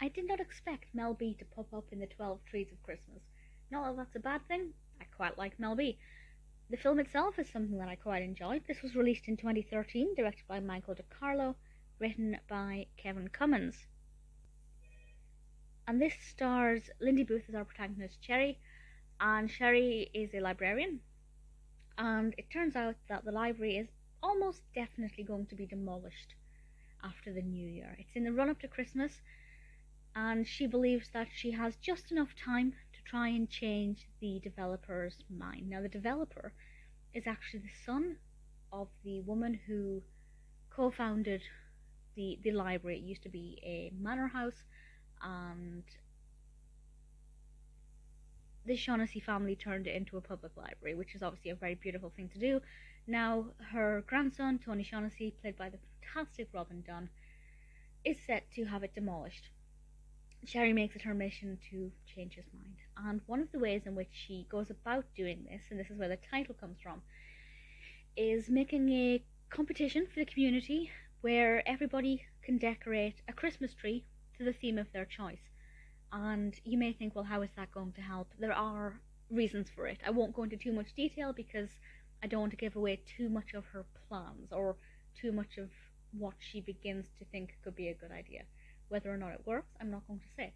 I did not expect Mel B to pop up in the 12 Trees of Christmas. Not that that's a bad thing, I quite like Mel B. The film itself is something that I quite enjoyed. This was released in 2013, directed by Michael DeCarlo, written by Kevin Commins. And this stars Lindy Booth as our protagonist, Cheri, and Cheri is a librarian. And it turns out that the library is almost definitely going to be demolished after the new year. It's in the run up to Christmas, and she believes that she has just enough time to try and change the developer's mind. Now, the developer is actually the son of the woman who co-founded the library. It used to be a manor house, and the Shaughnessy family turned it into a public library, which is obviously a very beautiful thing to do. Now, her grandson, Tony Shaughnessy, played by the fantastic Robin Dunne, is set to have it demolished. Cheri makes it her mission to change his mind. And one of the ways in which she goes about doing this, and this is where the title comes from, is making a competition for the community where everybody can decorate a Christmas tree to the theme of their choice. And you may think, well, how is that going to help? There are reasons for it. I won't go into too much detail because I don't want to give away too much of her plans or too much of what she begins to think could be a good idea. Whether or not it works, I'm not going to say.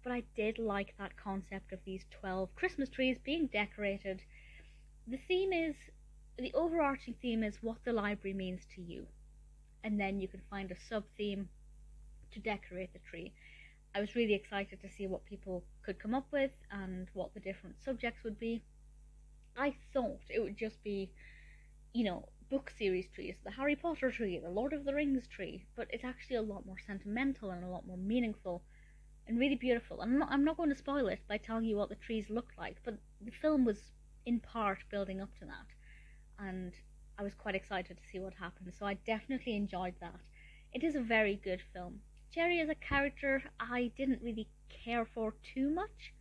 But I did like that concept of these 12 Christmas trees being decorated. The overarching theme is what the library means to you. And then you can find a sub-theme to decorate the tree. I was really excited to see what people could come up with and what the different subjects would be. I thought it would just be, book series trees, the Harry Potter tree, the Lord of the Rings tree, but it's actually a lot more sentimental and a lot more meaningful and really beautiful. And I'm not going to spoil it by telling you what the trees looked like, but the film was in part building up to that, and I was quite excited to see what happened, so I definitely enjoyed that. It is a very good film. Cheri as a character, I didn't really care for too much,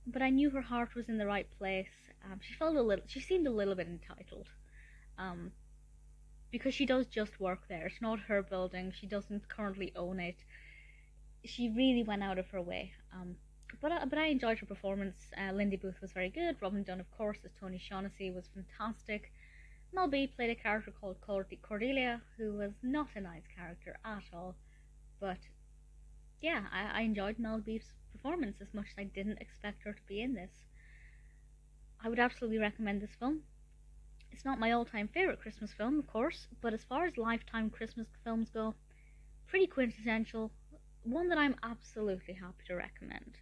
but I knew her heart was in the right place. She seemed a little bit entitled, because she does just work there. It's not her building. She doesn't currently own it. She really went out of her way. But I enjoyed her performance. Lindy Booth was very good. Robin Dunne, of course, as Tony Shaughnessy, was fantastic. Mel B played a character called Cordelia, who was not a nice character at all. But yeah, I enjoyed Mel B's performance as much as I didn't expect her to be in this. I would absolutely recommend this film. It's not my all-time favourite Christmas film, of course, but as far as lifetime Christmas films go, pretty quintessential, one that I'm absolutely happy to recommend.